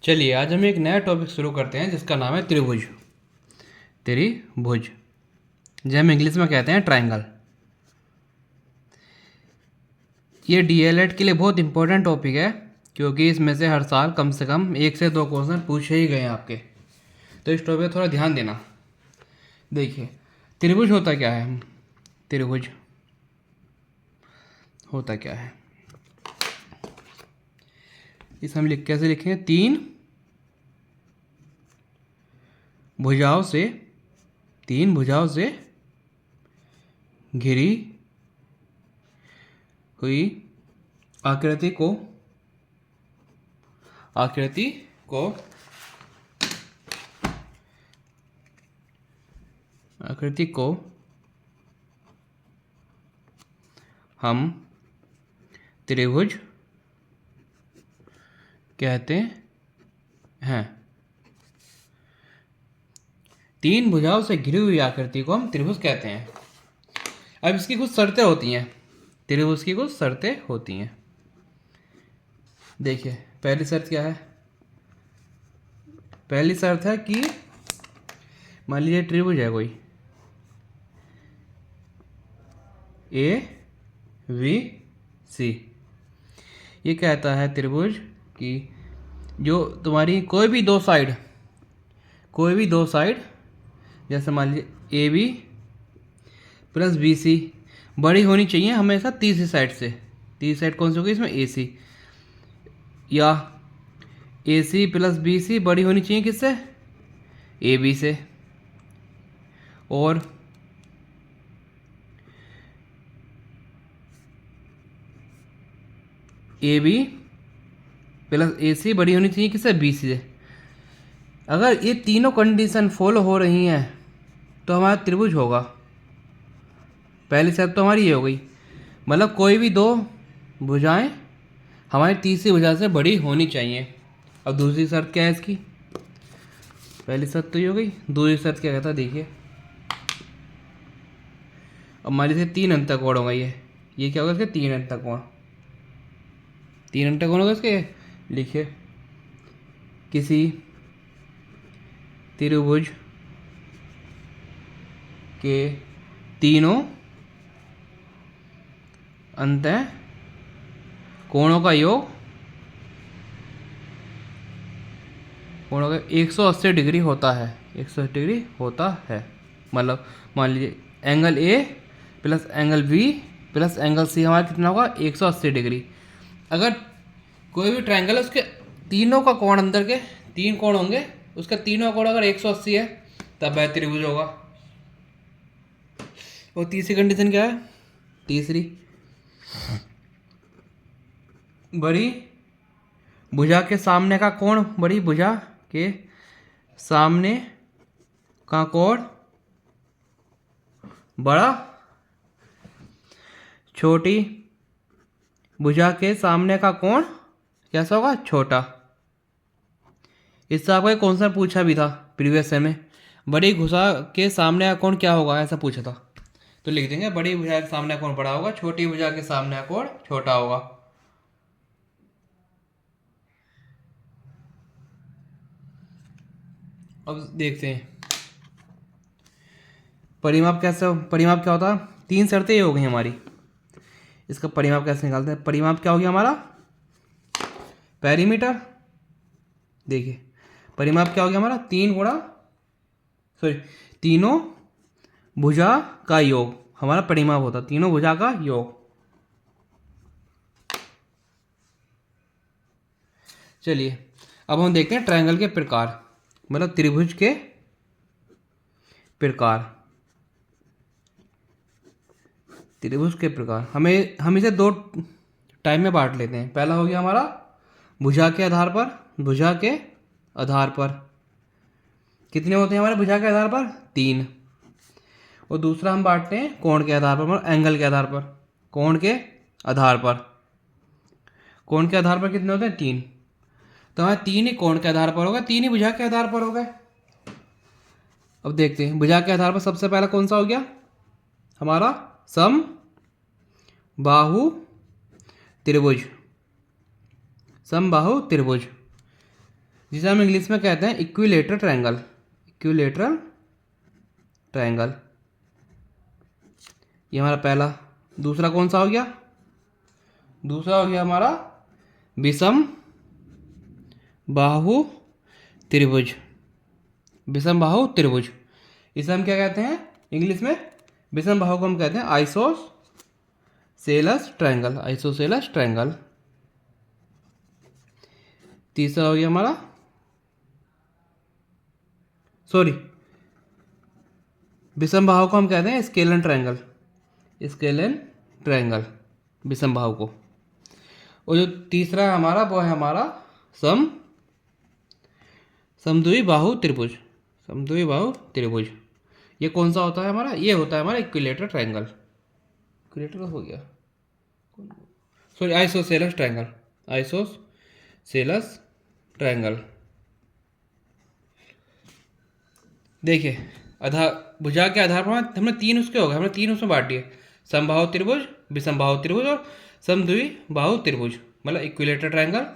चलिए आज हम एक नया टॉपिक शुरू करते हैं जिसका नाम है त्रिभुज। त्रिभुज जो हम इंग्लिश में कहते हैं ट्रायंगल। ये डीएलएड के लिए बहुत इंपॉर्टेंट टॉपिक है क्योंकि इसमें से हर साल कम से कम 1 से 2 क्वेश्चन पूछे ही गए हैं आपके। तो इस टॉपिक पर थोड़ा ध्यान देना। देखिए त्रिभुज होता क्या है, त्रिभुज होता क्या है, इस हम कैसे लिखेंगे, 3 भुजाओं से घिरी हुई आकृति को हम त्रिभुज कहते हैं। 3 भुजाओं से घिरी हुई आकृति को हम त्रिभुज कहते हैं। अब इसकी कुछ शर्तें होती हैं, त्रिभुज की कुछ शर्तें होती हैं। देखिए पहली शर्त क्या है, पहली शर्त है कि मान लीजिए त्रिभुज है कोई ABC। ये कहता है त्रिभुज कि जो तुम्हारी कोई भी दो साइड जैसे मान लीजिए AB प्लस BC बड़ी होनी चाहिए हमेशा तीसरी साइड से। तीसरी साइड कौन सी होगी इसमें, AC, या AC प्लस BC बड़ी होनी चाहिए किससे, AB से। और AB प्लस AC बड़ी होनी चाहिए किससे, BC से। अगर ये तीनों कंडीशन फॉलो हो रही हैं तो हमारा त्रिभुज होगा। पहली शर्त तो हमारी ये हो गई, मतलब कोई भी दो भुजाएं हमारी तीसरी भुजा से बड़ी होनी चाहिए। अब दूसरी शर्त क्या है इसकी, पहली शर्त तो ये हो गई, दूसरी शर्त क्या कहता है देखिए। अब मान लीजिए 3 अंतःकोण होगा, ये क्या होगा इसके, 3 अंतःकोण। 3 अंतःकोण होगा इसके, लिखिए किसी त्रिभुज के तीनों अंतःकोणों का योग 180 डिग्री होता है। 180 डिग्री होता है, मतलब मान लीजिए angle A plus angle B plus angle C हमारा कितना होगा, 180 डिग्री। अगर कोई भी ट्रायंगल है उसके तीनों का कोण, अंदर के 3 कोण होंगे, उसका तीनों कोण अगर 180 है तब वह त्रिभुज होगा। और तीसरी कंडीशन क्या है, तीसरी बड़ी भुजा के सामने का कोण, बड़ी भुजा के सामने का कोण बड़ा, छोटी भुजा के सामने का कोण कैसा होगा, छोटा। इससे आपको एक क्वेश्चन पूछा भी था प्रीवियस ईयर में, बड़ी भुजा के सामने का कोण क्या होगा, ऐसा पूछा था। तो लिख देंगे बड़ी भुजा के सामने का कोण बड़ा होगा, छोटी भुजा के सामने का कोण छोटा होगा। अब देखते हैं परिमाप कैसे, परिमाप क्या होता है, 3 शर्तें ये हो गई हमारी। इसका परिमाप कैसे निकालते हैं, परिमाप क्या हो गया हमारा, पेरीमीटर। देखिए परिमाप क्या हो गया हमारा, तीनों भुजा का योग हमारा परिमाप होता है, तीनों भुजा का योग। चलिए अब हम देखते हैं ट्रायंगल के प्रकार, मतलब त्रिभुज के प्रकार। त्रिभुज के प्रकार हम इसे 2 टाइम में बांट लेते हैं। पहला हो गया हमारा भुजा के आधार पर, कितने होते हैं हमारे भुजा के आधार पर, 3। और दूसरा हम बांटते हैं कोण के आधार पर, मतलब एंगल के आधार पर। कोण के आधार पर कितने होते हैं, 3। तो हमारे 3 ही कोण के आधार पर होगा, 3 ही भुजा के आधार पर हो गए। अब देखते हैं भुजा के आधार पर सबसे पहला कौन सा हो गया हमारा, समबाहु त्रिभुज। जिसे हम इंग्लिश में कहते हैं इक्विलेटरल ट्रायंगल। इक्विलेटरल ट्रायंगल, ये हमारा पहला। दूसरा कौन सा हो गया? दूसरा हो गया हमारा विषम बाहु त्रिभुज। विषम बाहु त्रिभुज, इसे हम क्या कहते हैं इंग्लिश में? विषम बाहु को हम कहते हैं आइसोसेलेस ट्रायंगल। Isosceles triangle. तीसरा हो गया हमारा, विषम बाहु को हम कहते हैं स्केलन ट्रायंगल। स्केलन ट्रायंगल, विषम बाहु को। और जो तीसरा है हमारा, वो है हमारा समद्वि बाहु त्रिभुज। समद्वि बाहु त्रिभुज, ये कौन सा होता है हमारा? ये होता है हमारा इक्विलेटरल ट्रायंगल। इक्विलेटरल हो गया, आइसोसेलेस ट्रायंगल। Isosceles triangle. देखिए भुजा के आधार पर हमने तीन उसके हो गए, हमने तीन उसमें बांट दिए, समबाहु त्रिभुज, विषम बाहु त्रिभुज और समद्वि बाहु त्रिभुज। मतलब इक्विलेटरल ट्रायंगल,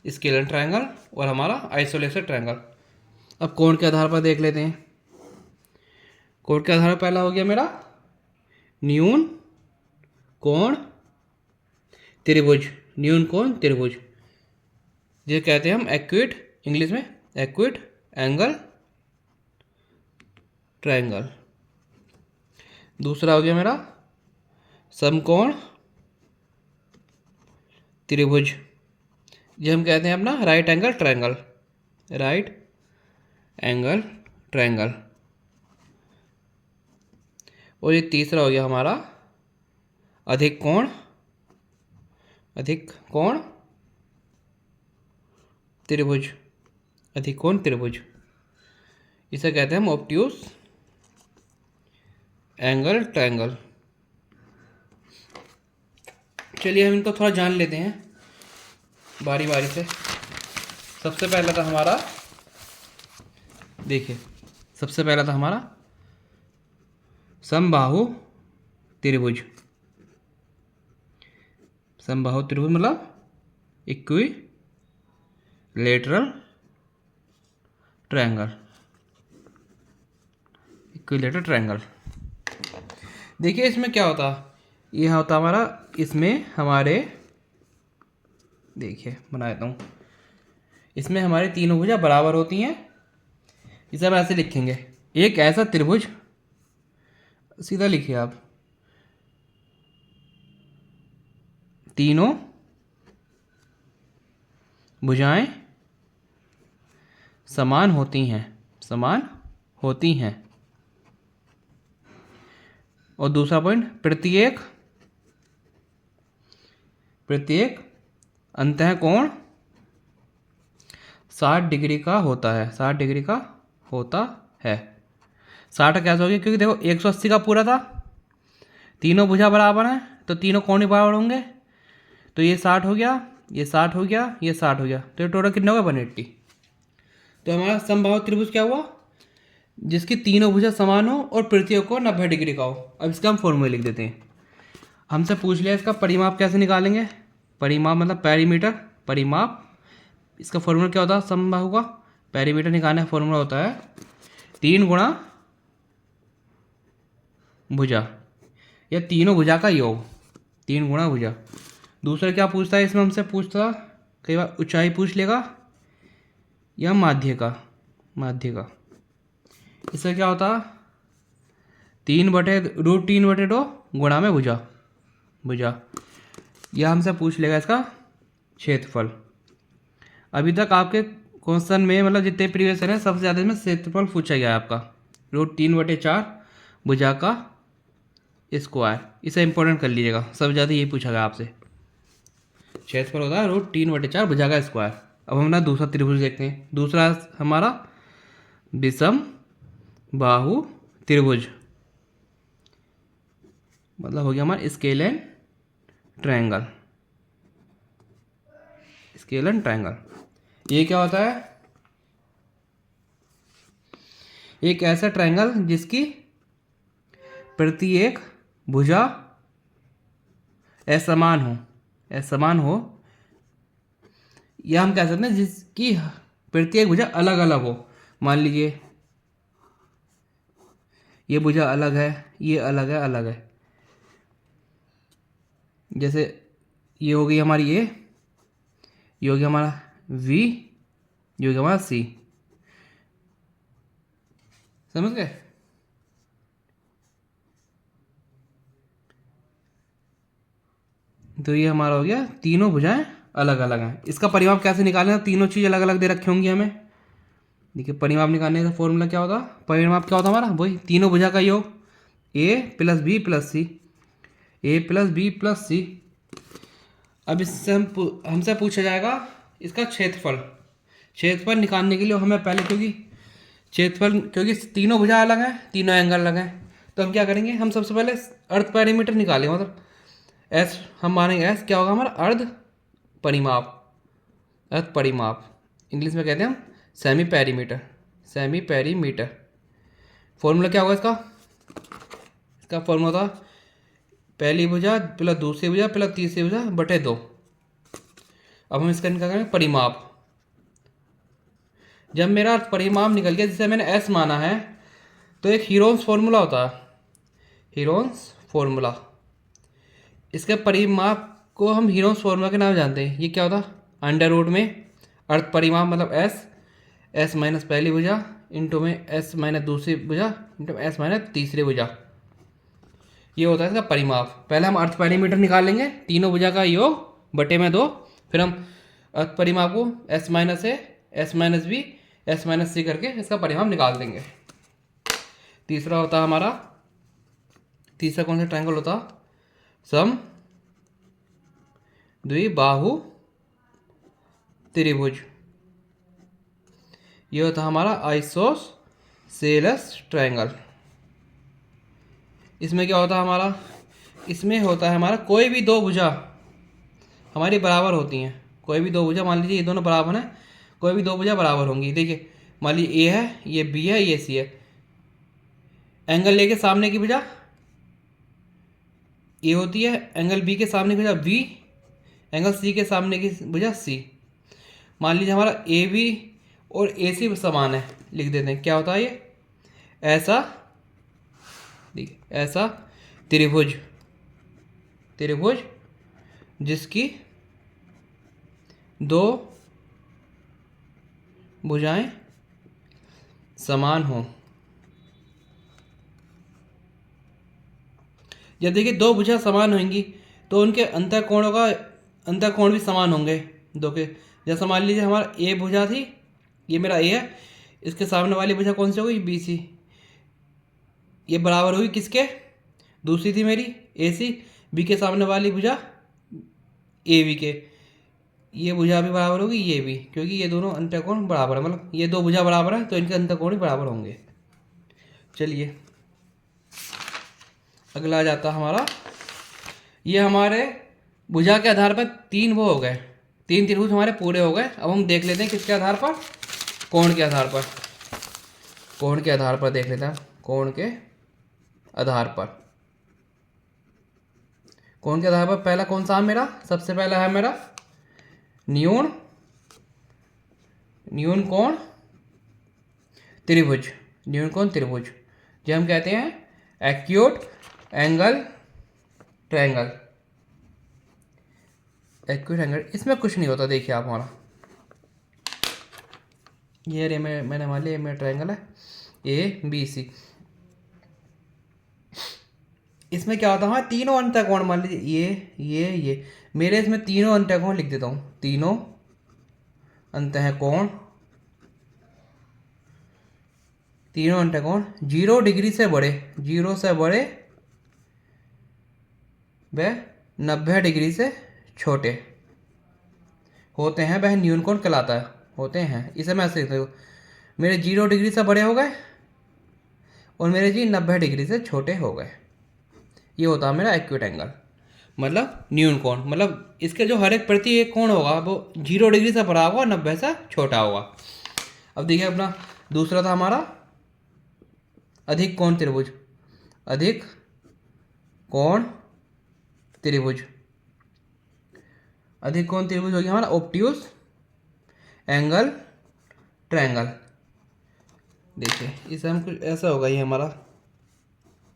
स्केलर ट्रायंगल और हमारा आइसोलेशन ट्रायंगल। अब कोण के आधार पर देख लेते हैं। कोण के आधार पर पहला हो गया मेरा न्यून कोण त्रिभुज। न्यून कोण त्रिभुज, ये कहते हैं हम एक्यूट, इंग्लिश में एक्यूट एंगल ट्रायंगल। दूसरा हो गया मेरा समकोण त्रिभुज, ये हम कहते हैं अपना right angle triangle. Right angle triangle. और ये तीसरा हो गया हमारा अधिक कोण त्रिभुज। अधिक कोण त्रिभुज, इसे कहते हैं हम ऑब्ट्यूज एंगल ट्रायंगल। चलिए हम इनको थोड़ा जान लेते हैं बारी बारी से। सबसे पहला था हमारा, देखिए सबसे पहला था हमारा समबाहु त्रिभुज। समबाहु त्रिभुज मतलब इक्विलेटरल ट्रायंगल। Equilateral triangle. देखिए इसमें क्या होता, यह होता हमारा, इसमें हमारे, देखिए बना देता हूँ, इसमें हमारे तीनों भुजा बराबर होती हैं। इसे हम ऐसे लिखेंगे, एक ऐसा त्रिभुज, सीधा लिखिए आप, तीनों भुजाएं समान होती हैं। समान होती हैं। और दूसरा पॉइंट, प्रत्येक अंतःकोण 60 डिग्री का होता है। 60 डिग्री का होता है। 60 कैसे हो गया? क्योंकि देखो 180 का पूरा था, तीनों भुजा बराबर हैं तो तीनों कोण ही बराबर होंगे, तो ये 60 हो गया, ये 60 हो गया, ये 60 हो गया, तो ये टोटल कितना होगा? 180। तो हमारा समबाहु त्रिभुज क्या हुआ? जिसकी तीनों भुजा समान हो और प्रत्येक कोण 90 डिग्री का हो। अब इसका हम फॉर्मूला लिख देते हैं। हमसे पूछ लिया इसका परिमाप कैसे निकालेंगे। परिमाप मतलब पेरीमीटर, परिमाप। इसका फॉर्मूला क्या होता है समबाहु का? पेरीमीटर निकालने का फॉर्मूला होता है 3 गुणा भुजा, या तीनों भुजा का योग, 3 गुणा भुजा। दूसरा क्या पूछता है इसमें? हमसे पूछता कई बार ऊंचाई पूछ लेगा या माध्य का। इससे क्या होता? 3/√3/2 गुणा में भुजा। यह हमसे पूछ लेगा इसका क्षेत्रफल। अभी तक आपके क्वेश्चन में, मतलब जितने प्रीवियस है, सबसे ज़्यादा इसमें क्षेत्रफल पूछा गया है आपका, √3/4 भुजा का स्क्वायर। इसे इंपॉर्टेंट कर लीजिएगा, सबसे ज़्यादा यही पूछा गया आपसे। क्षेत्रफल होता है √3/4 भुजा का स्क्वायर। अब हम ना दूसरा त्रिभुज देखते हैं। दूसरा हमारा विषम बाहु त्रिभुज, मतलब हो गया हमारा स्केलन ट्रायंगल। स्केलन ट्रायंगल, ये क्या होता है? एक ऐसा ट्रायंगल जिसकी प्रत्येक भुजा असमान हो, या हम कह सकते हैं जिसकी प्रत्येक भुजा अलग अलग हो। मान लीजिए ये भुजा अलग है, ये अलग है, अलग है। जैसे ये हो गई हमारी ये हो गया हमारा वी, ये हो गया हमारा सी। समझ गए? तो ये हमारा हो गया, तीनों भुजाएं अलग अलग हैं। इसका परिमाप कैसे निकालें? तीनों चीज़ अलग अलग दे रखी होंगी हमें। देखिए परिमाप निकालने का फॉर्मूला क्या होता? परिमाप क्या होता हमारा? वही तीनों भुजा का योग, ए प्लस बी प्लस सी, ए प्लस बी प्लस सी। अब इससे हमसे पूछा जाएगा इसका क्षेत्रफल। क्षेत्रफल निकालने के लिए हमें पहले, क्योंकि तीनों भुजा अलग हैं, तीनों एंगल अलग हैं, तो हम क्या करेंगे? हम सबसे पहले अर्ध पैरामीटर निकालेंगे। मतलब एस हम मानेंगे, एस क्या होगा हमारा? अर्ध परिमाप। अर्ध परिमाप इंग्लिश में कहते हैं हम semi perimeter. Semi perimeter formula क्या होगा इसका? इसका फॉर्मूला था पहली भुजा प्लस दूसरी भुजा प्लस तीसरी भुजा बटे 2। अब हम इसका क्या करेंगे? परिमाप। जब मेरा परिमाप निकल गया, जिसे मैंने एस माना है, तो एक हीरोन्स फॉर्मूला होता है, हीरोन्स फॉर्मूला। इसके परिमाप को हम हीरोन्स फॉर्मूला के नाम जानते हैं। ये क्या होता? अंडर रूट में अर्ध परिमाप मतलब एस माइनस पहली भुजा इंटू में एस माइनस दूसरी भुजा इंटू एस माइनस तीसरी भुजा, ये होता है इसका परिमाप। पहले हम अर्ध पैरामीटर निकाल लेंगे, तीनों भुजा का योग बटे में 2, फिर हम अर्ध परिमाप को S minus A, S minus B, S minus C करके इसका परिमाप निकाल देंगे। तीसरा होता है हमारा, तीसरा कौन सा ट्रायंगल होता? सम द्विबाहु त्रिभुज। ये होता है हमारा आइसोसेलेस ट्रायंगल। इसमें क्या होता है हमारा? इसमें होता है हमारा कोई भी दो भुजा हमारी बराबर होती हैं। कोई भी दो भुजा, मान लीजिए ये दोनों बराबर हैं, कोई भी दो भुजा बराबर होंगी। देखिए मान लीजिए ए है, ये बी है, ये सी है। एंगल ए के सामने की भुजा ए होती है, एंगल बी के सामने की भुजा बी, एंगल सी के सामने की भुजा सी। मान लीजिए हमारा ए बी और ए सी समान है, लिख देते हैं क्या होता है ये? ऐसा, देखिए ऐसा त्रिभुज, त्रिभुज जिसकी दो भुजाएं समान हों। जब देखिए दो भुजा समान होंगी तो उनके अंतःकोणों का अंतःकोण भी समान होंगे दो के। जैसा मान लीजिए हमारा ए भुजा थी, ये मेरा ए है, इसके सामने वाली भुजा कौन सी होगी? B C. ये बराबर होगी किसके? दूसरी थी मेरी ए सी, बी के सामने वाली भुजा ए बी के। ये भुजा भी बराबर होगी ये भी, क्योंकि ये दोनों अंतःकोण बराबर है, मतलब ये दो भुजा बराबर है तो इनके अंतःकोण भी बराबर होंगे। चलिए अगला आ जाता हमारा, ये हमारे भुजा के आधार पर तीन वो हो गए, तीन त्रिभुज हमारे पूरे हो गए। अब हम देख लेते हैं किसके आधार पर? कोण के आधार पर। कोण के आधार पर देख लेते हैं, कोण के आधार पर। कोण के आधार पर पहला कौन सा है मेरा? सबसे पहला है मेरा न्यून, न्यून कोण त्रिभुज। न्यून कोण त्रिभुज जो हम कहते हैं acute angle triangle. Acute angle, इसमें कुछ नहीं होता। देखिए आप हमारा ये रे मैंने मान लिया मेरा ट्रायंगल है ए बी सी। इसमें क्या होता है? हमारे तीनों अंतःकोण, मान लीजिए ये मेरे इसमें तीनों अंतःकोण लिख देता हूँ। तीनों अंतःकोण, तीनों अंतःकोण 0 डिग्री से बड़े, 0 से बड़े व 90 डिग्री से छोटे होते हैं, वह न्यून कोण कहलाता है। होते हैं, इसे मैं ऐसे लिखता हूँ, मेरे 0 डिग्री से बड़े हो गए और मेरे जी 90 डिग्री से छोटे हो गए। ये होता है मेरा एक्यूट एंगल, मतलब न्यून कोण। मतलब इसके जो हर एक प्रति एक कोण होगा वो 0 डिग्री से बड़ा होगा और 90 से छोटा होगा। अब देखिए अपना दूसरा था हमारा अधिक कोण त्रिभुज। अधिक कोण त्रिभुज, अधिक कोण त्रिभुज हो गया हमारा ऑब्ट्यूज एंगल ट्रायंगल। देखिए इसे हम कुछ ऐसा होगा, ये हमारा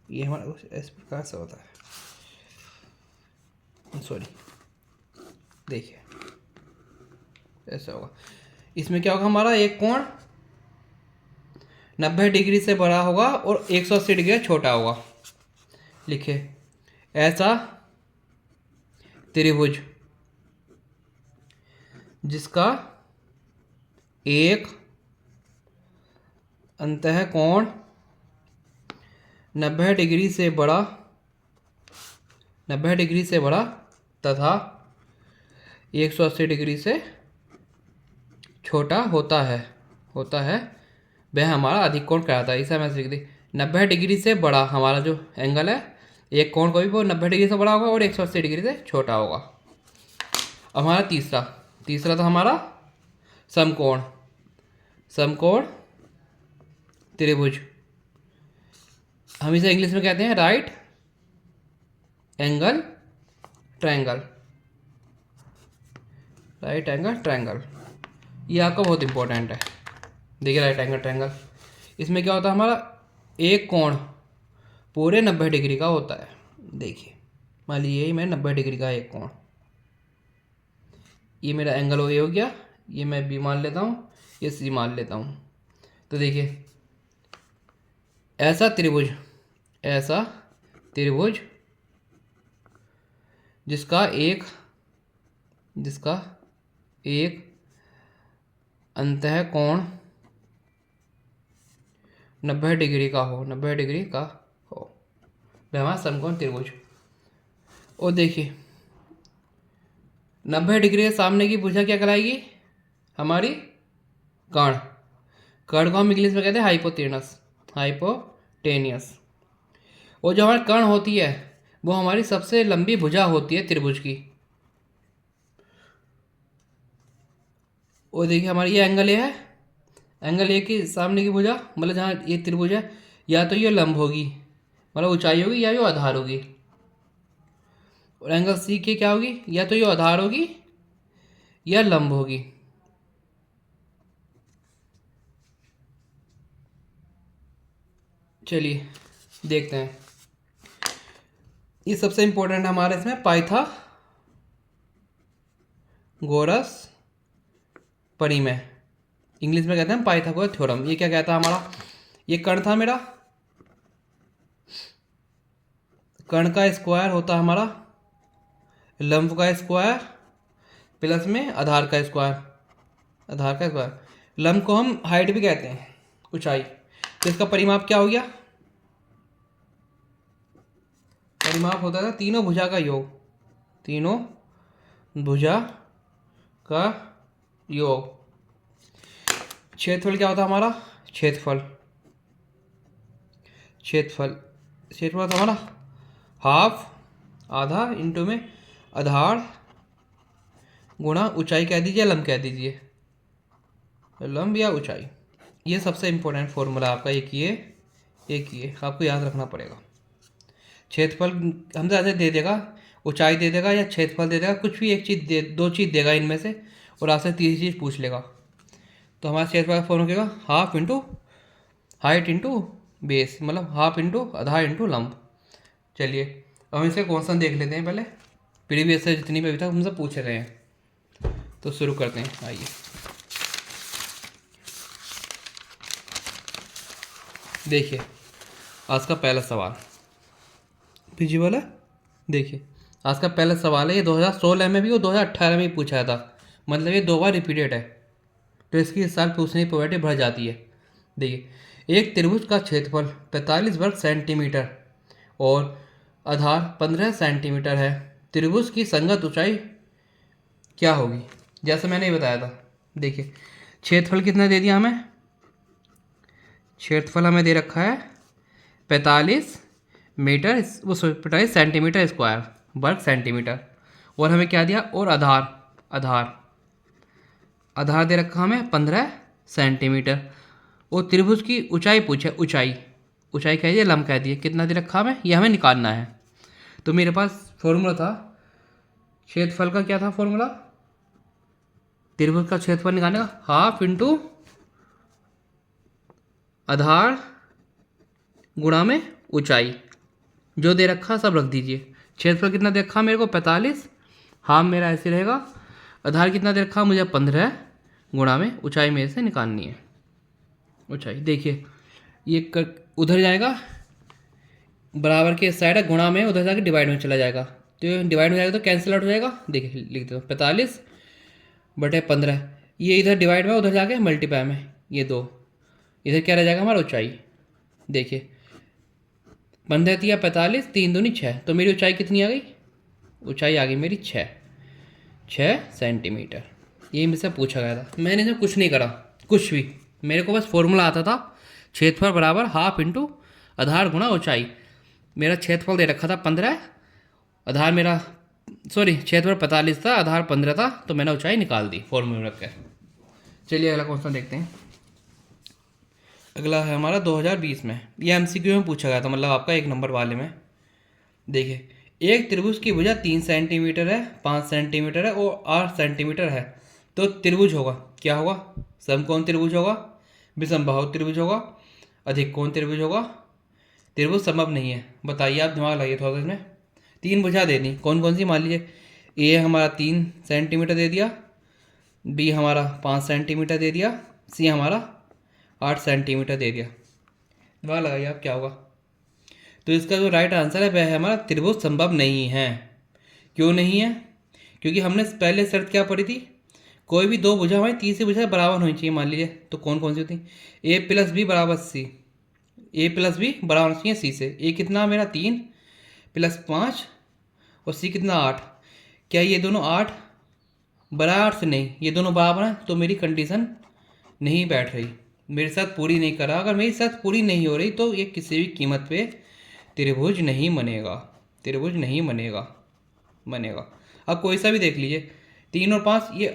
कुछ इस प्रकार से होता है, सॉरी, देखिए ऐसा होगा। इसमें क्या होगा, हमारा एक कोण 90 डिग्री से बड़ा होगा और 180 डिग्री छोटा होगा। लिखिए ऐसा त्रिभुज जिसका एक अंतःकोण 90 डिग्री से बड़ा तथा 180 डिग्री से छोटा होता है वह हमारा अधिक कोण कहलाता है। इसे हम ऐसे लिख दें, 90 डिग्री से बड़ा हमारा जो एंगल है, एक कोण कोई भी वो 90 डिग्री से बड़ा होगा और 180 डिग्री से छोटा होगा। अब हमारा तीसरा था हमारा समकोण त्रिभुज। हम इसे इंग्लिश में कहते हैं राइट एंगल ट्रायंगल। ये आपका बहुत इंपॉर्टेंट है। देखिए राइट एंगल ट्रायंगल, इसमें क्या होता है, हमारा एक कोण पूरे 90 डिग्री का होता है। देखिए मान लीजिए यही मैं 90 डिग्री का एक कोण, ये मेरा एंगल हो गया, ये मैं बी मान लेता हूँ, ये सी मान लेता हूँ। तो देखिए ऐसा त्रिभुज जिसका एक अंतःकोण 90 डिग्री का हो वह हमारा समकोण त्रिभुज। और देखिए 90 डिग्री के सामने की भुजा क्या कहलाएगी, हमारी कर्ण को हम इंग्लिश में कहते हैं हाइपोटेनियस। और जो हमारी कर्ण होती है वो हमारी सबसे लंबी भुजा होती है त्रिभुज की। और देखिए हमारी ये एंगल ए की सामने की भुजा, मतलब जहाँ ये त्रिभुज है, या तो ये लंब होगी, मतलब ऊंचाई होगी, या ये आधार होगी। और एंगल सी की क्या होगी, या तो ये आधार होगी या लंब होगी। चलिए देखते हैं, ये सबसे इंपॉर्टेंट हमारे इसमें पाइथागोरस परिमेय, इंग्लिश में कहते हैं पाइथागोरस थ्योरम। ये क्या कहता है, हमारा ये कर्ण था, मेरा कर्ण का स्क्वायर होता है हमारा लंब का स्क्वायर प्लस में आधार का स्क्वायर। लंब को हम हाइट भी कहते हैं, ऊंचाई। तो इसका परिमाप क्या हो गया, परिमाप होता है तीनों भुजा का योग। क्षेत्रफल क्या होता है हमारा, क्षेत्रफल होता है हमारा हाफ, आधा इंटू में आधार गुणा ऊंचाई कह दीजिए, लंब कह दीजिए, लंब या ऊंचाई। ये सबसे इंपॉर्टेंट फॉर्मूला आपका एक ये आपको याद रखना पड़ेगा। क्षेत्रफल हमसे ऐसे दे देगा, ऊंचाई दे देगा या क्षेत्रफल दे देगा, कुछ भी एक चीज़ दो चीज़ देगा इनमें से, और आपसे तीसरी चीज़ पूछ लेगा। तो हमारा क्षेत्रफल का फॉर्मूला क्या होगा, half into height into base, मतलब हाफ इंटू आधार इंटू लंब। चलिए अब हम इसके क्वेश्चन देख लेते हैं पहले, प्रीवियस से जितनी भी अभी तक हमसे पूछे गए हैं। तो शुरू करते हैं, आइए। देखिए आज का पहला सवाल विजुअल है। देखिए आज का पहला सवाल है, ये 2016 में भी और 2018 में भी पूछा था, मतलब ये 2 बार रिपीटेड है, तो इसकी इस साल पूछने की प्रोबेबिलिटी बढ़ जाती है। देखिए एक त्रिभुज का क्षेत्रफल 45 वर्ग सेंटीमीटर और आधार 15 सेंटीमीटर है, त्रिभुज की संगत ऊंचाई क्या होगी, जैसे मैंने ये बताया था। देखिए क्षेत्रफल कितना दे दिया हमें, क्षेत्रफल हमें दे रखा है 45 मीटर, वो 45 सेंटीमीटर स्क्वायर वर्ग सेंटीमीटर, और हमें क्या दिया, और आधार दे रखा हमें 15 सेंटीमीटर, और त्रिभुज की ऊंचाई पूछे, ऊंचाई कह दिए, लंब कह दिए, कितना दे रखा हमें, ये हमें निकालना है। तो मेरे पास फॉर्मूला था क्षेत्रफल का, क्या था फॉर्मूला, त्रिभुज का क्षेत्रफल निकालने का हाफ इंटू आधार गुणा में ऊंचाई, जो दे रखा सब रख दीजिए। क्षेत्रफल कितना दे रखा मेरे को 45, हाँ मेरा ऐसे रहेगा। आधार कितना दे रखा मुझे 15 गुणा में ऊंचाई मेरे से निकालनी है। ऊंचाई देखिए ये उधर जाएगा, बराबर के साइड है, गुणा में उधर जाके डिवाइड में चला जाएगा, तो डिवाइड हो जाएगा तो कैंसिल आउट हो जाएगा। देखिए लिख दो 45/15, ये इधर डिवाइड में उधर जाके मल्टीप्लाई में, ये 2 इधर क्या रह जाएगा हमारा ऊंचाई। देखिए 15 या 45, 3 दूनी 6, तो मेरी ऊंचाई कितनी आ गई, ऊंचाई आ गई मेरी 6 सेंटीमीटर। ये मुझसे पूछा गया था, मैंने इसमें कुछ नहीं करा, कुछ भी, मेरे को बस फॉर्मूला आता था, क्षेत्रफल बराबर हाफ इंटू आधार गुणा ऊंचाई। मेरा क्षेत्रफल दे रखा था 15, आधार मेरा क्षेत्रफल 45 था, आधार 15 था, तो मैंने ऊंचाई निकाल दी फॉर्मूला रख कर। चलिए अगला क्वेश्चन देखते हैं। अगला है हमारा 2020 में, ये एमसीक्यू में पूछा गया था, मतलब आपका 1 नंबर वाले में। देखिए एक त्रिभुज की भुजा 3 सेंटीमीटर है, 5 सेंटीमीटर है और 8 सेंटीमीटर है, तो त्रिभुज होगा, क्या होगा, समकोण त्रिभुज होगा, विषमबाहु त्रिभुज होगा, अधिक कोण त्रिभुज होगा, त्रिभुज संभव नहीं है। बताइए, आप दिमाग लगाइए थोड़ा सा इसमें। 3 भुजा दे दी, कौन कौन सी, मान लीजिए ए हमारा 3 सेंटीमीटर दे दिया, बी हमारा 5 सेंटीमीटर दे दिया, सी हमारा 8 सेंटीमीटर दे दिया। दिमाग लगाइए आप क्या होगा। तो इसका जो राइट आंसर है वह है हमारा त्रिभुज संभव नहीं है। क्यों नहीं है, क्योंकि हमने पहले शर्त क्या पढ़ी थी, कोई भी 2 भुजा हमारी तीसरी भुजा बराबर होनी चाहिए, मान लीजिए, तो कौन कौन सी होती, ए प्लस बी बराबर सी, ए प्लस बी बराबर होना चाहिए सी से। ए कितना मेरा 3 + 5 और सी कितना 8, क्या ये दोनों 8 बराबर से नहीं, ये दोनों बराबर हैं, तो मेरी कंडीशन नहीं बैठ रही, मेरे साथ पूरी नहीं कर रहा। अगर मेरी साथ पूरी नहीं हो रही तो ये किसी भी कीमत पे त्रिभुज नहीं बनेगा, त्रिभुज नहीं बनेगा। अब कोई सा भी देख लीजिए, 3 और 5, ये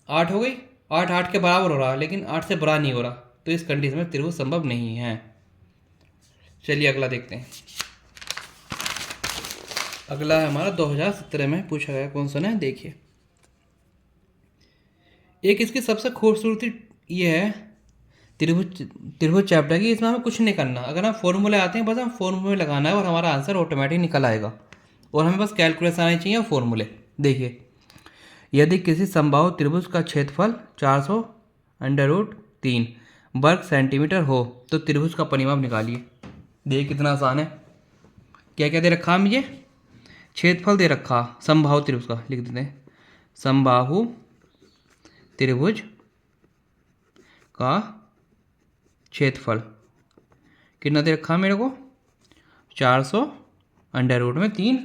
8 हो गई, 8 के बराबर हो रहा है, लेकिन 8 से बड़ा नहीं हो रहा, तो इस कंडीशन में त्रिभुज संभव नहीं है। चलिए अगला देखते हैं। अगला है हमारा 2017 में पूछा गया क्वेश्चन है, देखिए एक इसकी सबसे खूबसूरती ये है त्रिभुज चैप्टर की, इसमें हमें कुछ नहीं करना, अगर हम फॉर्मूले आते हैं बस हम फॉर्मूले लगाना है और हमारा आंसर ऑटोमेटिक निकल आएगा, और हमें बस कैलकुलेशन आनी चाहिए और फॉर्मूले। देखिए यदि किसी समबाहु त्रिभुज का क्षेत्रफल 400√3 वर्ग सेंटीमीटर हो तो त्रिभुज का परिमाप निकालिए। देखिए कितना आसान है, क्या क्या दे रखा है मुझे, क्षेत्रफल दे रखा समबाहु त्रिभुज का, लिख देते हैं समबाहु त्रिभुज का क्षेत्रफल कितना दे रखा मेरे को, 400√3।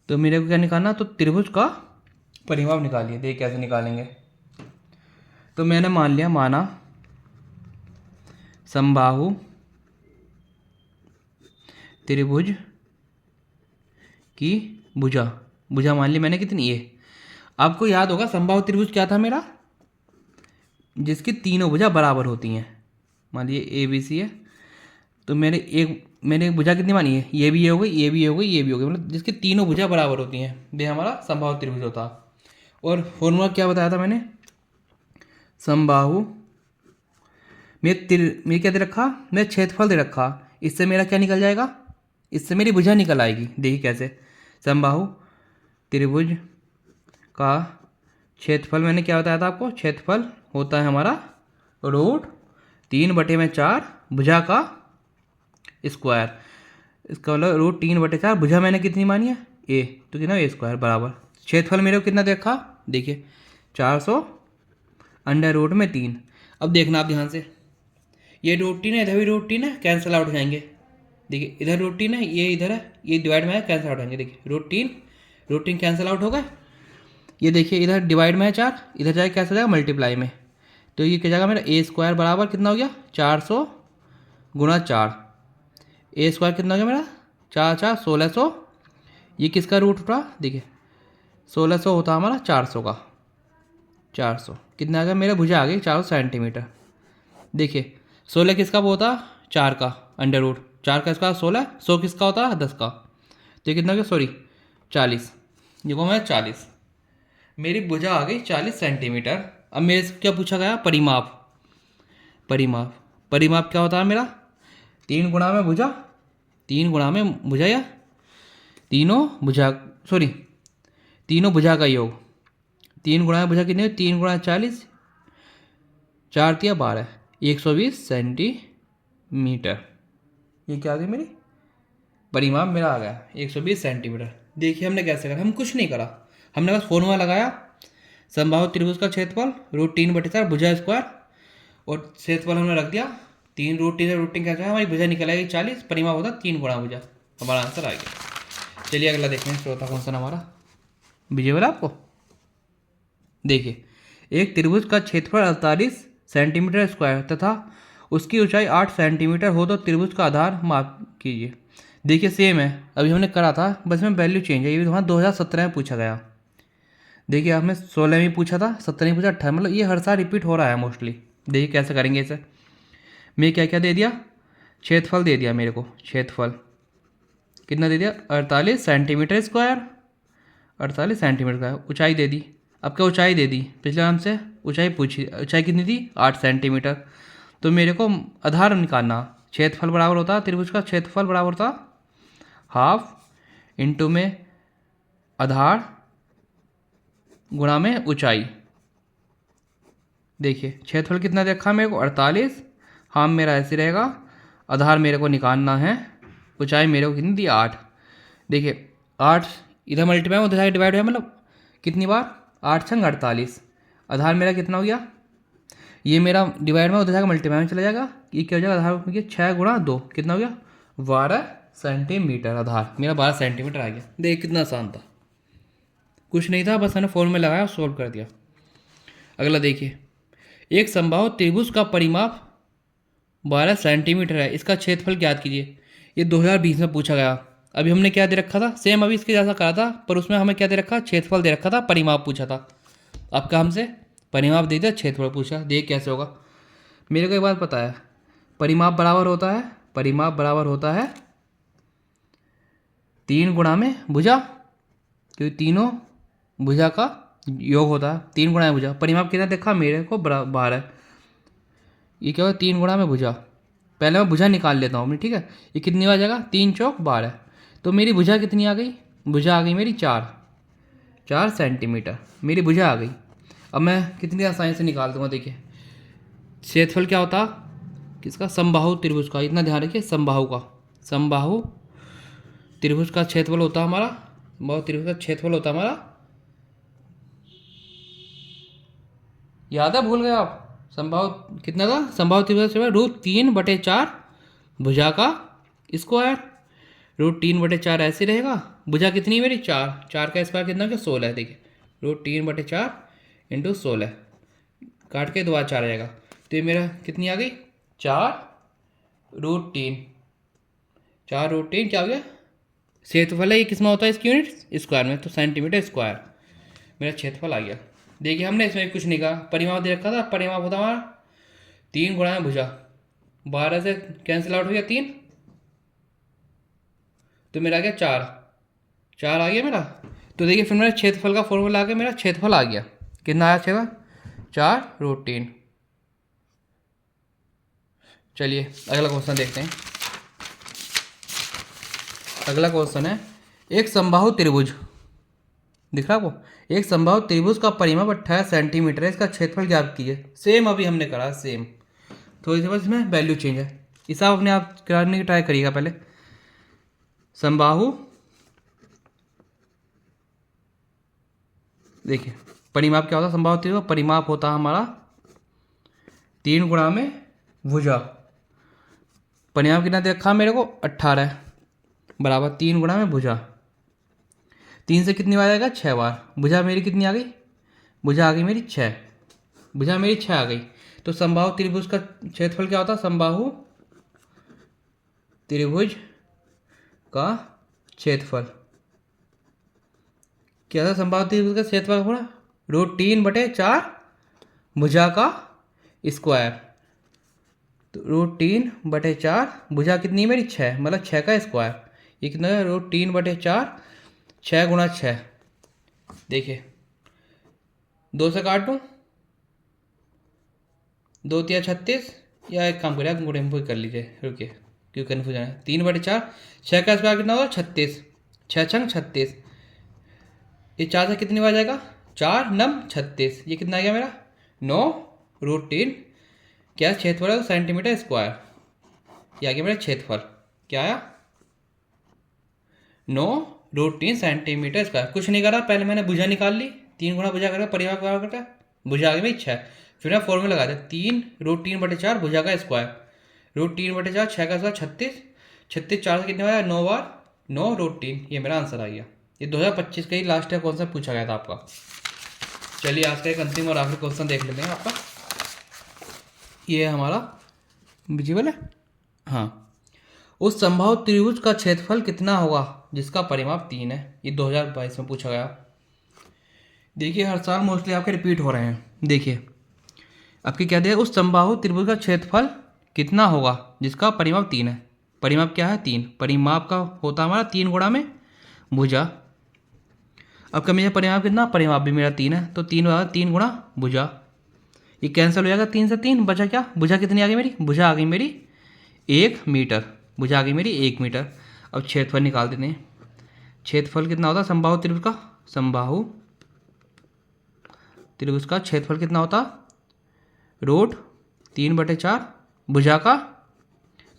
तो मेरे को क्या निकालना, तो त्रिभुज का परिमाप निकालिए। देखिए कैसे निकालेंगे, तो मैंने माना समबाहु त्रिभुज की भुजा मान ली मैंने कितनी, ये आपको याद होगा समबाहु त्रिभुज क्या था मेरा, जिसकी तीनों भुजा बराबर होती हैं। मान लीजिए ABC है, तो मैंने एक भुजा कितनी मानी है, ये भी ये हो गई, ये भी ये हो गई, ये भी हो गई, मतलब जिसकी तीनों भुजा बराबर होती हैं वे हमारा समबाहु त्रिभुज होता। और फॉर्मूला क्या बताया था मैंने, समबाहु में क्या दे रखा, मैं क्षेत्रफल दे रखा, इससे मेरा क्या निकल जाएगा, इससे मेरी भुजा निकल आएगी। देखिए कैसे, समबाहु त्रिभुज का क्षेत्रफल मैंने क्या बताया था आपको, क्षेत्रफल होता है हमारा √3/4 भुजा का स्क्वायर, इसका मतलब √3/4 भुजा मैंने कितनी मानी है, ए, तो कितना A² बराबर क्षेत्रफल मेरे को कितना देखा, देखिए 400√3। अब देखना आप ध्यान से, ये √3 है, इधर भी √3 है, कैंसिल आउट हो जाएंगे। देखिए इधर √3 है, ये इधर है, ये डिवाइड में है, कैंसिल आउट हो जाएंगे। देखिए √3 कैंसिल आउट हो गए, ये देखिए इधर डिवाइड में है 4, इधर जाए कैसे हो जाएगा मल्टीप्लाई में, तो ये क्या जाएगा मेरा A² बराबर कितना हो गया, 400 × 4, A² कितना हो गया मेरा 4 1600, ये किसका रूट उठा, देखिए 1600 होता हमारा 400 का, 400 कितना आ गया मेरा भुजा आ गई 400 सेंटीमीटर। देखिए 16 किसका वो होता, 4 का √ 4 का इसका 16, 100 किसका होता है 10 का, तो ये कितना हो गया 40, ये को मैं 40। मेरी भुजा आ गई 40 सेंटीमीटर। अब मेरे से क्या पूछा गया? परिमाप। परिमाप परिमाप क्या होता है मेरा? 3 गुणा में भुजा, 3 गुणा में भुजा या तीनों भुजा, सॉरी तीनों भुजा का योग। 3 गुणा में भुजा कितनी? 3 गुणा 40, 4 × 12, 120 सेंटीमीटर। ये क्या आ गई मेरी? परिमाप मेरा आ गया 120 सेंटीमीटर। देखिए हमने कैसे करा, हम कुछ नहीं करा, हमने बस फॉर्मूला लगाया, समबाहु त्रिभुज का क्षेत्रफल √3/4 भुजा स्क्वायर, और क्षेत्रफल हमने रख दिया 3 √3 से √3 कैसे है, हमारी भुजा निकल आएगी 40, परिमाप होता 3 गुणा भुजा। हमारा आंसर आ गया। चलिए अगला देखते हैं, चौथा क्वेश्चन हमारा। विजय बोला आपको। देखिए, एक त्रिभुज का क्षेत्रफल 48 सेंटीमीटर स्क्वायर तथा उसकी ऊंचाई 8 सेंटीमीटर हो तो त्रिभुज का आधार माप कीजिए। देखिए सेम है, अभी हमने करा था, बस में वैल्यू चेंज है। ये भी हमारा 2017 में पूछा गया। देखिए हमें 16 में पूछा था, 17 में पूछा, 18, मतलब ये हर साल रिपीट हो रहा है मोस्टली। देखिए कैसे करेंगे इसे। मैं क्या क्या दे दिया? क्षेत्रफल दे दिया मेरे को। क्षेत्रफल कितना दे दिया? 48 सेंटीमीटर स्क्वायर, 48 सेंटीमीटर का। ऊंचाई दे दी, अब क्या ऊंचाई दे दी? पिछले हमसे ऊंचाई पूछी, ऊंचाई कितनी थी? 8 सेंटीमीटर। तो मेरे को आधार निकालना। क्षेत्रफल बराबर होता, त्रिभुज का क्षेत्रफल बराबर होता हाफ इंटू में आधार गुणा में ऊंचाई। देखिए क्षेत्रफल कितना देखा मेरे को? 48। हाँ मेरा ऐसे रहेगा, आधार मेरे को निकालना है, ऊंचाई मेरे को कितनी दी? 8। देखिए 8 इधर मल्टीप्लाई में उधर डिवाइड हुआ, मतलब कितनी बार? 8 छंग 48। आधार मेरा कितना हो गया? ये मेरा डिवाइड में उधर जाकर मल्टीप्लाई में चला जाएगा, ये क्या हो जाएगा? आधार हो गया 6 × 2, कितना हो गया? 12 सेंटीमीटर। आधार मेरा 12 सेंटीमीटर आ गया। देख कितना आसान था, कुछ नहीं था, बस मैंने फॉर्मूला लगाया और सोल्व कर दिया। अगला देखिए, एक समबाहु त्रिभुज का परिमाप 12 सेंटीमीटर है, इसका क्षेत्रफल ज्ञात कीजिए। ये 2020 में पूछा गया। अभी हमने क्या दे रखा था? सेम अभी इसके जैसा करा था, पर उसमें हमें क्या दे रखा? क्षेत्रफल दे रखा था, परिमाप पूछा था। आपका हमसे परिमाप दे दिया, क्षेत्रफल पूछा। देख कैसे होगा। मेरे को एक बात पता है, परिमाप बराबर होता है, परिमाप बराबर होता है 3 गुणा में भुजा, क्योंकि तीनों भुजा का योग होता है। 3 गुणा में भुजा, परिमाप कितना देखा मेरे को? 12। ये क्या होगा? 3 गुणा में भुजा। पहले मैं भुजा निकाल लेता हूँ अपनी, ठीक है। ये कितनी आ जाएगा? 3 चौक 12। तो मेरी भुजा कितनी आ गई? भुजा आ गई मेरी 4 सेंटीमीटर मेरी भुजा आ गई। अब मैं कितनी आसानी से निकाल दूंगा। देखिए क्षेत्रफल क्या होता? किसका? समबाहु त्रिभुज का। इतना ध्यान रखिए, समबाहु का। समबाहु त्रिभुज का क्षेत्रफल होता हमारा, समबाहु त्रिभुज का क्षेत्रफल होता हमारा, याद है? भूल गए आप? समबाहु कितना था? समबाहु त्रिभुज का √3/4 भुजा का स्क्वायर। √3/4 ऐसे रहेगा। भुजा कितनी मेरी? 4, 4 का स्क्वायर कितना? क्या? 16 है। देखिए √3/4 × 16, काट के 2 4 आ जाएगा। तो ये मेरा कितनी आ गई? 4√3। 4√3 क्या हो गया? क्षेत्रफल है, ये किसमें होता है इसकी यूनिट? स्क्वायर में, तो सेंटीमीटर स्क्वायर मेरा क्षेत्रफल आ गया। देखिए हमने इसमें कुछ नहीं कहा, परिमाप दे रखा था। परिमाप होता हमारा 3 गुणा में भुजा, 12 से कैंसिल आउट हो गया 3, तो मेरा आ गया 4 आ गया मेरा। तो देखिए फिर मेरा क्षेत्रफल का फॉर्मूला आ गया, मेरा क्षेत्रफल आ गया। कितना आया? 4√3। चलिए अगला क्वेश्चन देखते हैं। अगला क्वेश्चन है, एक समबाहु त्रिभुज, दिख रहा आपको? एक समबाहु त्रिभुज का परिमाप 28 सेंटीमीटर है, इसका क्षेत्रफल ज्ञात कीजिए। सेम अभी हमने करा, सेम, तो इसमें वैल्यू चेंज है। इसे आप अपने आप करने की ट्राई करिएगा। पहले समबाहु, देखिए परिमाप क्या होता है? समबाहु त्रिभुज का परिमाप होता है हमारा 3 गुणा में भुजा। परिमाप कितना दे रखा मेरे को? 18 बराबर 3 गुणा में भुजा। 3 से कितनी बार आएगा? 6 बार। भुजा मेरी कितनी आ गई? भुजा आ गई मेरी 6। भुजा मेरी 6 आ गई। तो समबाहु त्रिभुज का क्षेत्रफल क्या होता है? समबाहु त्रिभुज का क्षेत्रफल क्या था? समबाहु त्रिभुज का क्षेत्रफल पूरा √3/4 भुजा का स्क्वायर। तो √3/4 भुजा कितनी मेरी? 6, मतलब 6 का स्क्वायर। ये कितना है? √3/4, 6 × 6। देखिए 2 से काट दूँ, 2 तिया 36, या एक काम करिए आप गुणे में कर लीजिए, रुकिए क्यों कन्फ्यूजन है। 3/4, 6 का स्क्वायर कितना होगा 36, 6 छंग 36, ये 4 से कितनी बार जाएगा 4 9 36, ये कितना आ गया मेरा 9√3, क्या क्षेत्रफल है सेंटीमीटर स्क्वायर, ये आ गया मेरा क्षेत्रफल, क्या आया 9√3 सेंटीमीटर स्क्वायर। कुछ नहीं करा, पहले मैंने भुजा निकाल ली, 3 गुना भुजा करके परिमाप क्या करता, भुजा आ गई 6, फिर मैं फॉर्मूला लगा दिया 3√3/4 भुजा का स्क्वायर, √3/4, 6 का स्क्वायर 36, 36 4 से कितने आया 9 बार 9√3, ये मेरा आंसर आ गया। ये 2025 का ही लास्ट ईयर कौन सा पूछा गया था आपका। चलिए आज का एक अंतिम और आखिरी क्वेश्चन देख लेते हैं आपका, ये हमारा विजिबल है। हाँ, उस संभावित त्रिभुज का क्षेत्रफल कितना होगा जिसका परिमाप 3 है, ये 2022 में पूछा गया। देखिए हर साल मोस्टली आपके रिपीट हो रहे हैं। देखिए आपके क्या दिया, उस संबाहु त्रिभुज का क्षेत्रफल कितना होगा जिसका परिमाप 3 है। परिमाप क्या है 3, परिमाप का होता है हमारा 3 गुणा में भुजा। अब क्या मेरा परिमाप कितना, परिमाप भी मेरा 3 है, तो 3 गुणा भुजा, ये कैंसिल हो जाएगा, 3 से 3 बचा क्या, भुजा कितनी आ गई मेरी, भुजा आ गई मेरी 1 मीटर, भुजा आ गई मेरी 1 मीटर। अब क्षेत्रफल निकाल देते हैं, क्षेत्रफल कितना होता है समबाहु त्रिभुज का, समबाहु त्रिभुज का क्षेत्रफल कितना होता, √3/4 भुजा का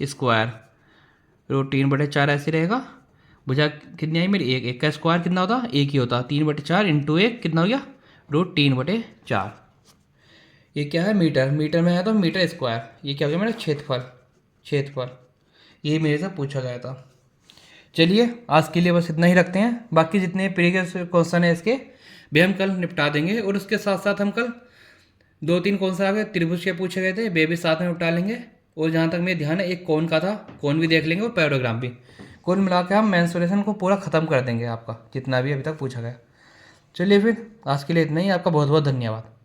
स्क्वायर, √3/4 ऐसे रहेगा, भुजा कितनी आई मेरी 1, 1 का स्क्वायर कितना होता, 1 ही होता, 3/4 इंटू 1 कितना हो गया √3/4, ये क्या है मीटर, मीटर में है तो मीटर स्क्वायर, ये क्या हो गया मेरा क्षेत्रफल, क्षेत्रफल ये मेरे से पूछा गया था। चलिए आज के लिए बस इतना ही रखते हैं, बाकी जितने प्रीवियस क्वेश्चन है इसके भी हम कल निपटा देंगे, और उसके साथ साथ हम कल 2-3 कौन सा आ गए त्रिभुज के पूछे गए थे वे भी साथ में निपटा लेंगे, और जहाँ तक मेरा ध्यान है एक कौन का था, कौन भी देख लेंगे, और पैराग्राफ भी, कुल मिला के हम मेंसुरेशन को पूरा ख़त्म कर देंगे आपका जितना भी अभी तक पूछा गया। चलिए फिर आज के लिए इतना ही, आपका बहुत बहुत धन्यवाद।